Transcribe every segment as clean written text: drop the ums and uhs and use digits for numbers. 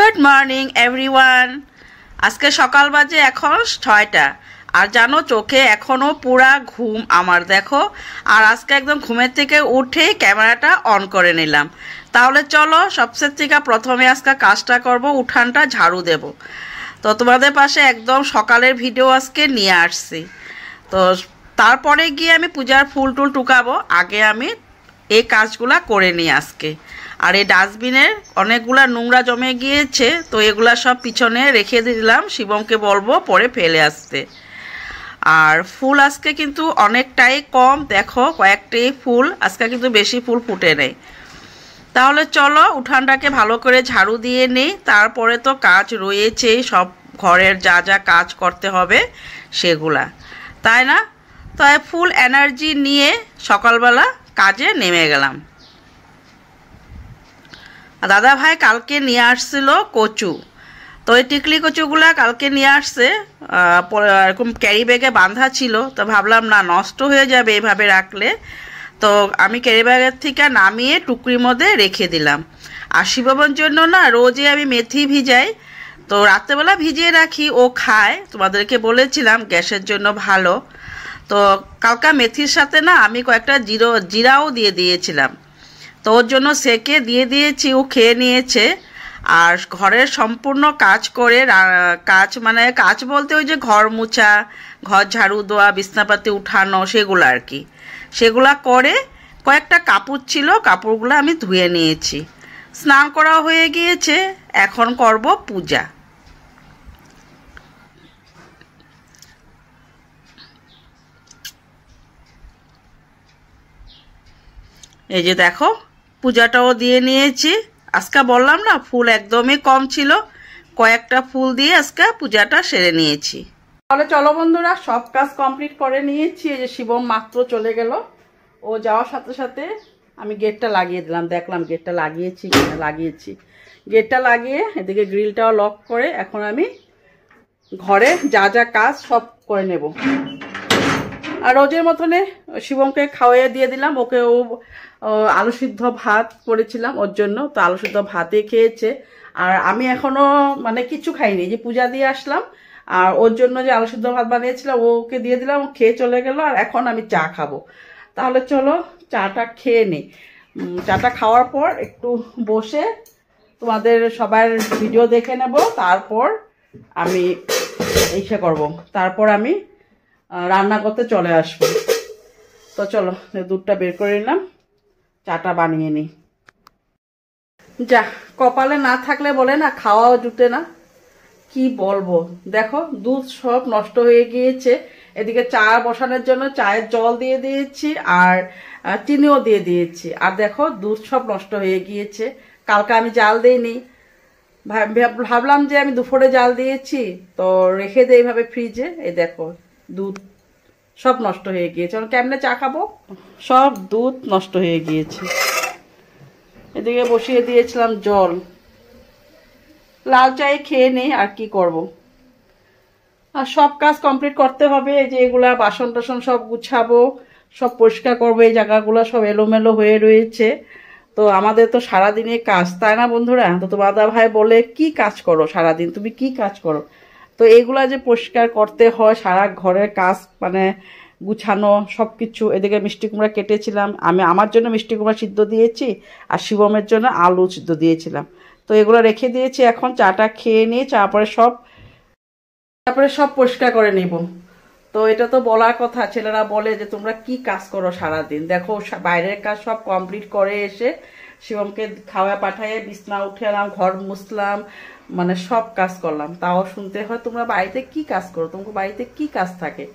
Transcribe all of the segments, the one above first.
Good morning everyone. আজকে সকাল বাজে এখন 6টা আর জানো চোখে এখনো পুরা ঘুম আমার, দেখো। আর আজকে একদম ঘুমের থেকে উঠে ক্যামেরাটা অন করে নিলাম। তাহলে চলো সবচেয়ে থেকে প্রথমে আজকে কাজটা করব, উঠানটা ঝাড়ু দেব। তো তোমাদের পাশে একদম সকালের ভিডিও আজকে নিয়ে আসছি। তো তারপরে গিয়ে আমি পূজার ফুল টুল টুকাবো, আগে আমি এই কাজগুলা করে নিই আজকে। আর এই ডাস্টবিনের অনেকগুলা নোংরা জমে গিয়েছে, তো এগুলা সব পিছনে রেখে দিলাম, শিবমকে বলবো পরে ফেলে আসতে। আর ফুল আজকে কিন্তু অনেকটাই কম, দেখো কয়েকটাই ফুল, আজকে কিন্তু বেশি ফুল ফুটে নেই। তাহলে চলো উঠানটাকে ভালো করে ঝাড়ু দিয়ে নেই, তারপরে তো কাজ রয়েছেই, সব ঘরের যা যা কাজ করতে হবে সেগুলা, তাই না? তাই ফুল এনার্জি নিয়ে সকালবেলা কাজে নেমে গেলাম। দাদা ভাই কালকে নিয়ে আসছিল কচু, তো এই টিকলি কচুগুলা কালকে নিয়ে আসছে, এরকম ক্যারি ব্যাগে বাঁধা ছিল। তো ভাবলাম না নষ্ট হয়ে যাবে এভাবে রাখলে, তো আমি ক্যারি ব্যাগের থেকে নামিয়ে টুকরির মধ্যে রেখে দিলাম। আর শিবমের জন্য না রোজই আমি মেথি ভিজাই, তো রাত্রেবেলা ভিজিয়ে রাখি, ও খায়। তোমাদেরকে বলেছিলাম গ্যাসের জন্য ভালো। তো কালকা মেথির সাথে না আমি কয়েকটা জিরাও দিয়ে দিয়েছিলাম, তো ওর জন্য সেকে দিয়ে দিয়েছি, ও খেয়ে নিয়েছে। আর ঘরের সম্পূর্ণ কাজ করে, কাজ বলতে ওই যে ঘর মোছা, ঘর ঝাড়ু দেওয়া, বিছনাপাতি উঠানো, সেগুলো আর কি। সেগুলা করে কয়েকটা কাপড় ছিল, কাপড়গুলো আমি ধুয়ে নিয়েছি। স্নান করা হয়ে গিয়েছে, এখন করব পূজা। এই যে দেখো পূজাটাও দিয়ে নিয়েছি। আজকে বললাম না ফুল একদমই কম ছিল, কয়েকটা ফুল দিয়ে আজকে পূজাটা সেরে নিয়েছি। তাহলে চলো বন্ধুরা, সব কাজ কমপ্লিট করে নিয়েছি। এই যে শিবম মাত্র চলে গেল, ও যাওয়ার সাথে সাথে আমি গেটটা লাগিয়ে দিলাম, দেখলাম গেটটা লাগিয়েছি কিনা। লাগিয়েছি, গেটটা লাগিয়ে এদিকে গ্রিলটাও লক করে এখন আমি ঘরে যা যা কাজ সব করে নেব। আর রোজের মতনে শিবমকে খাওয়াইয়ে দিয়ে দিলাম, ওকে ও আলু সিদ্ধ ভাত করেছিলাম ওর জন্য, তো আলু সিদ্ধ ভাতে খেয়েছে। আর আমি এখনো মানে কিছু খাইনি, যে পূজা দিয়ে আসলাম আর ওর জন্য যে আলু সিদ্ধ ভাত বানিয়েছিলাম ওকে দিয়ে দিলাম, ও খেয়ে চলে গেল। আর এখন আমি চা খাবো। তাহলে চলো চাটা খেয়ে নিই। চাটা খাওয়ার পর একটু বসে তোমাদের সবার ভিডিও দেখে নেব, তারপর আমি এইসে করব, তারপর আমি রান্না করতে চলে আসবো। তো চলো দুধটা বের করে নিলাম, চাটা বানিয়ে নিই। যা কপালে না থাকলে বলে না খাওয়াও জুটে না, কি বলবো। দেখো দুধ সব নষ্ট হয়ে গিয়েছে। এদিকে চা বসানোর জন্য চায়ের জল দিয়ে দিয়েছি আর চিনিও দিয়ে দিয়েছি, আর দেখো দুধ সব নষ্ট হয়ে গিয়েছে। কালকে আমি জাল দিইনি, ভাবলাম যে আমি দুপুরে জাল দিয়েছি, তো রেখে দিই এইভাবে ফ্রিজে। এই দেখো দুধ সব নষ্ট হয়ে গিয়েছে, কেমনে চা খাবো, সব দুধ নষ্ট হয়ে গিয়েছে। এদিকে বসিয়ে দিয়েছিলাম জল, লাল চাই খেয়ে নেই, আর কি করব। আর সব কাজ কমপ্লিট করতে হবে। এই যে এগুলা বাসন টাসন সব গুছাবো, সব পরিষ্কার করবো, এই জায়গাগুলো সব এলোমেলো হয়ে রয়েছে। তো আমাদের তো সারাদিনে কাজ, তাই না বন্ধুরা? তো তোমার দাদা ভাই বলে কি কাজ করো সারাদিন, তুমি কি কাজ করো? তো এইগুলা যে পরিষ্কার করতে হয়, সারা ঘরের কাজ মানে গুছানো সব কিছু। এদিকে মিষ্টি কুমড়া কেটেছিলাম, আমি আমার জন্য মিষ্টি কুমড়া সিদ্ধ দিয়েছি আর শিবমের জন্য আলু সিদ্ধ দিয়েছিলাম। তো এগুলো রেখে দিয়েছি, এখন চাটা খেয়ে নিয়ে তারপরে সব পরিষ্কার করে নিব। তো এটা তো বলার কথা, ছেলেরা বলে যে তোমরা কি কাজ করো সারাদিন। দেখো বাইরের কাজ সব কমপ্লিট করে এসে শিবমকে খাওয়া পাঠাইয়ে বিছনা উঠে এলাম, ঘর মুছলাম, মানে সব কাজ করলাম। তাও শুনতে হয় তোমরা বাড়িতে কি কাজ করো, তোমাকে বাড়িতে কি কাজ থাকে।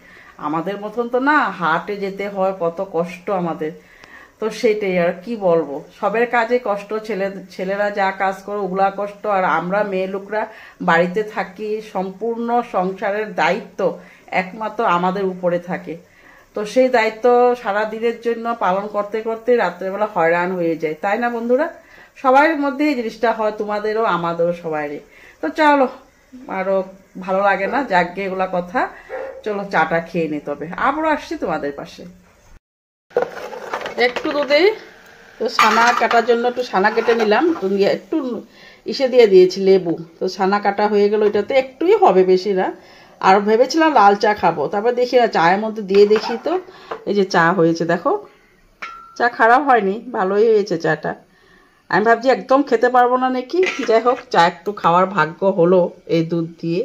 আমাদের মতন তো না, হাটে যেতে হয়, কত কষ্ট আমাদের। তো সেটাই আর কি বলবো, সবের কাজে কষ্ট। ছেলেরা যা কাজ করে ওগুলা কষ্ট, আর আমরা মেয়ে লোকরা বাড়িতে থাকি, সম্পূর্ণ সংসারের দায়িত্ব একমাত্র আমাদের উপরে থাকে। তো সেই দায়িত্ব সারা দিনের জন্য পালন করতে করতে রাত্রেবেলা হয়রান হয়ে যায়, তাই না বন্ধুরা? সবার মধ্যে এই জিনিসটা হয়, তোমাদেরও আমাদেরও সবারই। তো চলো, আরো ভালো লাগে না, যাকে এগুলা কথা। চলো চাটা খেয়ে নি, তবে আবারও আসছি তোমাদের পাশে। একটু দুধে তো ছানা কাটার জন্য একটু ছানা কেটে নিলাম, তো একটু ইসে দিয়ে দিয়েছি লেবু। তো ছানা কাটা হয়ে গেল, এটাতে একটুই হবে, বেশি না। আর ভেবেছিলাম লাল চা খাবো, তারপর দেখি না চায়ের মধ্যে দিয়ে দেখি, তো এই যে চা হয়েছে দেখো। চা খারাপ হয়নি, ভালোই হয়েছে চাটা। আমি ভাবছি একদম খেতে পারবো না নাকি, যাই হোক চা একটু খাওয়ার ভাগ্য হলো এই দুধ দিয়ে।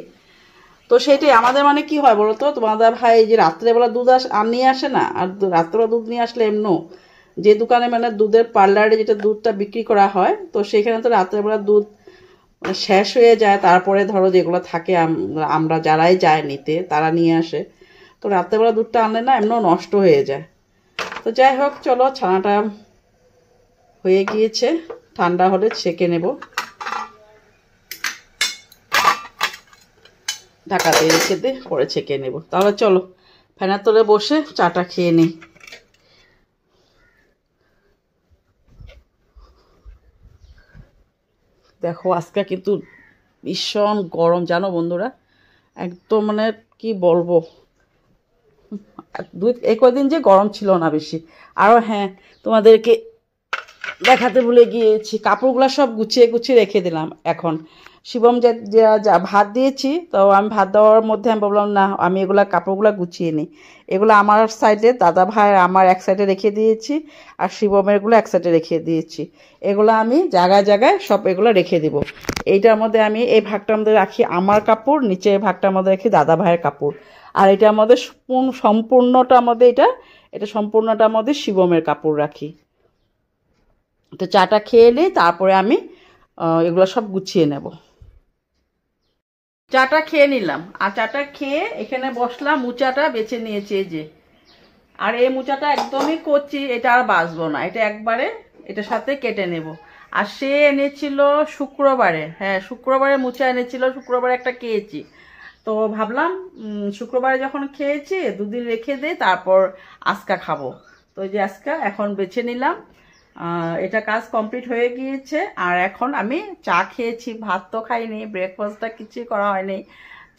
তো সেটাই আমাদের মানে কি হয় বলো তো, তোমাদের ভাই যে রাত্রেবেলা দুধ নিয়ে আসে না, আর রাত্রেবেলা দুধ নিয়ে আসলে এমনও যে দোকানে মানে দুধের পার্লারে যেটা দুধটা বিক্রি করা হয়, তো সেখানে তো রাত্রেবেলা দুধ মানে শেষ হয়ে যায়। তারপরে ধরো যেগুলো থাকে আমরা যারাই যায় নিতে তারা নিয়ে আসে, তো রাত্রেবেলা দুধটা আনলে না এমনও নষ্ট হয়ে যায়। তো যাই হোক চলো, ছানাটা হয়ে গিয়েছে, ঠান্ডা হলে ছেঁকে নেব, ঢাকা দিয়ে রেখে দিয়ে পরে ছেঁকে নেব। তাহলে চলো ফ্যানের তলে বসে চাটা খেয়ে নিই। দেখো আজকে কিন্তু ভীষণ গরম জানো বন্ধুরা, একদম মানে কি বলবো, এই কদিন যে গরম ছিল না বেশি। আরও হ্যাঁ, তোমাদেরকে দেখাতে ভুলে গিয়েছি, কাপড়গুলো সব গুছিয়ে গুছিয়ে রেখে দিলাম। এখন শিবম যা ভাত দিয়েছি, তো আমি ভাত দেওয়ার মধ্যে আমি বললাম না, আমি এগুলা কাপড়গুলো গুছিয়ে নিই। এগুলো আমার সাইডে, দাদা ভাই আমার এক সাইডে রেখে দিয়েছি, আর শিবমেরগুলো এক সাইডে রেখে দিয়েছি। এগুলো আমি জায়গায় জায়গায় সব এগুলো রেখে দিব। এইটার মধ্যে আমি এই ভাগটার মধ্যে রাখি আমার কাপড়, নিচে এই ভাগটার মধ্যে রাখি দাদা ভাইয়ের কাপড়, আর এটার মধ্যে সম্পূর্ণটার মধ্যে এটা সম্পূর্ণটার মধ্যে শিবমের কাপড় রাখি। তো চাটা খেয়ে নিই, তারপরে আমি এগুলো সব গুছিয়ে নেব। চাটা খেয়ে নিলাম, আর চাটা খেয়ে এখানে বসলাম, মোচাটা বেছে নিয়েছি এই যে। আর এই মোচাটা একদমই কচি, এটা আর বাছবো না, এটা একবারে এটার সাথে কেটে নেব। আর সে এনেছিল শুক্রবারে, হ্যাঁ শুক্রবারে মোচা এনেছিল, শুক্রবারে একটা খেয়েছি। তো ভাবলাম শুক্রবারে যখন খেয়েছি দুদিন রেখে দিই, তারপর আজকা খাবো। তো এই যে আজকা এখন বেছে নিলাম, এটা কাজ কমপ্লিট হয়ে গিয়েছে। আর এখন আমি চা খেয়েছি, ভাত তো খাইনি, ব্রেকফাস্টটা কিছুই করা হয়নি।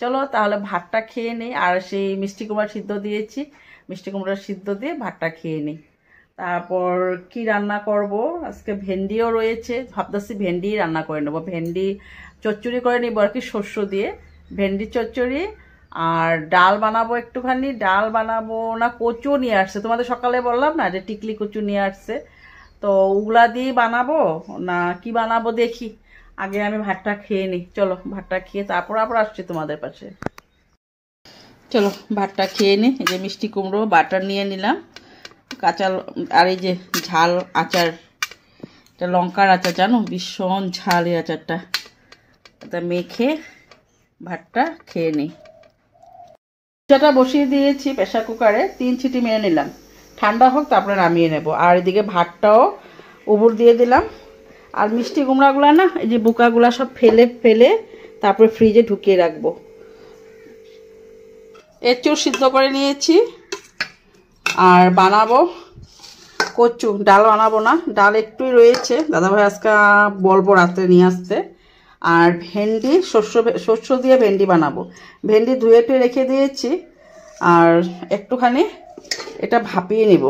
চলো তাহলে ভাতটা খেয়ে নিই, আর সেই মিষ্টি কুমড়া সিদ্ধ দিয়েছি, মিষ্টি কুমড়া সিদ্ধ দিয়ে ভাতটা খেয়ে নিই। তারপর কি রান্না করব, আজকে ভেন্ডিও রয়েছে, ভাবতেছি ভেন্ডি রান্না করে নেবো, ভেন্ডি চচ্চড়ি করে নিব আর কি, শস্য দিয়ে ভেন্ডি চচ্চড়ি। আর ডাল বানাবো, একটুখানি ডাল বানাবো না, কচু নিয়ে আসছে, তোমাদের সকালে বললাম না যে টিকলি কচু নিয়ে আসছে, তো ওগুলা দিয়ে বানাবো না কি বানাবো দেখি। আগে আমি ভাতটা খেয়ে নিই, চলো ভাতটা খেয়ে তারপর আবার আসছি তোমাদের পাশে। চলো ভাতটা খেয়ে নিই। এই যে মিষ্টি কুমড়ো বাটার নিয়ে নিলাম, কাঁচা, আর এই যে ঝাল আচার, এটা লঙ্কার আচার জানো, ভীষণ ঝাল এই আচারটা, এটা মেখে ভাতটা খেয়ে নিই। মোচাটা বসিয়ে দিয়েছি প্রেশার কুকারে, 3 সিটি মেরে নিলাম, ঠান্ডা হোক তারপরে নামিয়ে নেব। আর এদিকে ভাতটাও উবুর দিয়ে দিলাম। আর মিষ্টি কুমড়াগুলো না, এই যে বোকাগুলো সব ফেলে ফেলে তারপরে ফ্রিজে ঢুকিয়ে রাখবো। এঁচুড় সিদ্ধ করে নিয়েছি, আর বানাবো কচু, ডাল বানাবো না, ডাল একটুই রয়েছে, দাদাভাই আজকে বলবো রাত্রে নিয়ে আসতে। আর ভেন্ডি শস্য দিয়ে ভেন্ডি বানাবো, ভেন্ডি ধুয়ে টুয়ে রেখে দিয়েছি। আর একটুখানি এটা ভাপিয়ে নিব।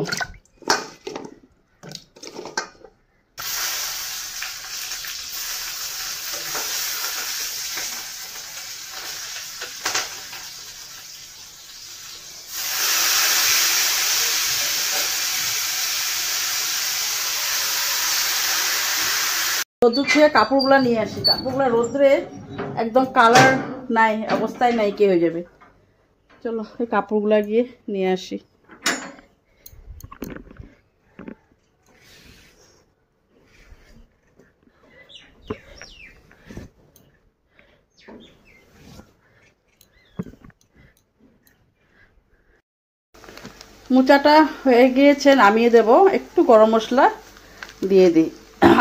রোদ্দুর থেকে কাপড়গুলো নিয়ে আসি, কাপড়গুলো রোদ্রে একদম কালার নাই, অবস্থায় নাই, কে হয়ে যাবে। চলো এই কাপড়গুলো গিয়ে নিয়ে আসি। মোচাটা হয়ে গিয়েছে, নামিয়ে দেব, একটু গরম মশলা দিয়ে দিই।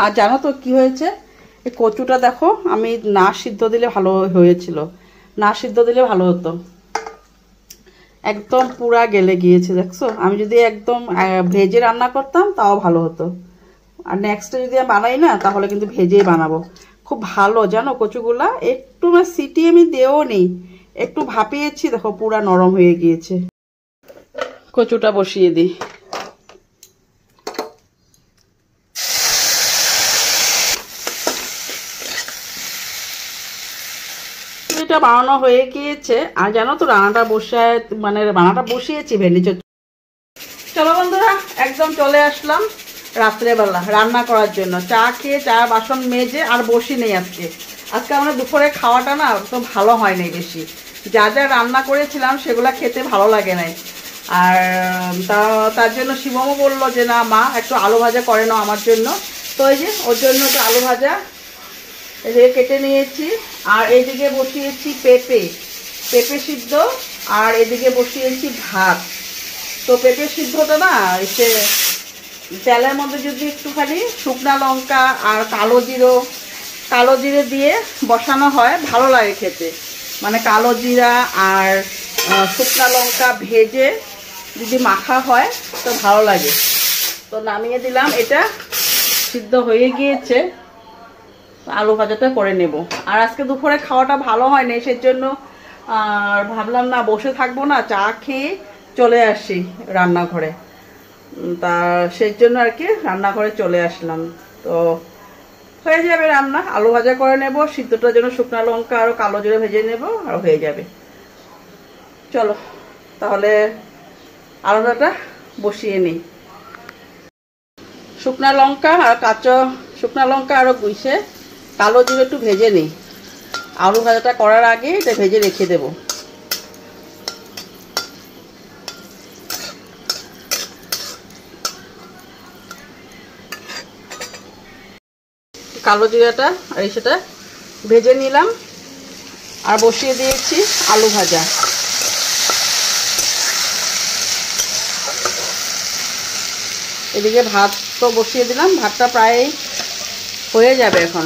আর জানো তো কি হয়েছে, এই কচুটা দেখো আমি না সিদ্ধ দিলে ভালো হয়েছিল, না সিদ্ধ দিলে ভালো হতো, একদম পুরা গেলে গিয়েছে দেখছো। আমি যদি একদম ভেজে রান্না করতাম তাও ভালো হতো। আর নেক্সটে যদি আমি বানাই না, তাহলে কিন্তু ভেজেই বানাবো। খুব ভালো জানো কচুগুলা, একটু সিটি আমি দেও নেই, একটু ভাপিয়েছি, দেখো পুরা নরম হয়ে গিয়েছে। কচুটা বসিয়ে দিই। অনেকটা বানানো হয়ে গিয়েছে। আর জানো তো রান্নাটা বসিয়েছি ভেন্ডি চচ্চড়ি। চলো বন্ধুরা, একদম চলে আসলাম রাত্রেবেলা রান্না করার জন্য। চা খেয়ে চা বাসন মেজে আর বসি নেই আজকে। আমরা দুপুরে খাওয়াটা না তো ভালো হয় নাই বেশি। যা যা রান্না করেছিলাম সেগুলো খেতে ভালো লাগে নাই। আর তার জন্য শিবমও বললো যে না মা একটু আলু ভাজা করে নাও আমার জন্য। তো এই যে ওর জন্য একটু আলু ভাজা এদিকে কেটে নিয়েছি। আর এইদিকে বসিয়েছি পেঁপে সিদ্ধ। আর এদিকে বসিয়েছি ভাত। তো পেঁপে সিদ্ধটা না এসে তেলের মধ্যে যদি একটুখানি শুকনা লঙ্কা আর কালো জিরে দিয়ে বসানো হয় ভালো লাগে খেতে। মানে কালো জিরা আর শুকনা লঙ্কা ভেজে যদি মাখা হয় তো ভালো লাগে। তো নামিয়ে দিলাম, এটা সিদ্ধ হয়ে গিয়েছে। আলু ভাজাটা করে নেব। আর আজকে দুপুরে খাওয়াটা ভালো হয়নি, সেজন্য ভাবলাম না বসে থাকবো না, চা খেয়ে চলে আসি রান্নাঘরে। তা সেই জন্য আর কি রান্নাঘরে চলে আসলাম। তো হয়ে যাবে রান্না, আলু ভাজা করে নেব, সিদ্ধটার জন্য শুকনো লঙ্কা আর কালো জিরে ভেজে নেব আর হয়ে যাবে। চলো তাহলে আলু ভাজাটা বসিয়ে নিই। শুকনো লঙ্কা আর গুইছে কালো জিরে একটু ভেজে নিই। আলু ভাজাটা করার আগে এটা ভেজে রেখে দেব। কালো জিরাটা আর সেটা ভেজে নিলাম আর বসিয়ে দিয়েছি আলু ভাজা। এদিকে ভাত তো বসিয়ে দিলাম, ভাতটা প্রায় হয়ে যাবে এখন।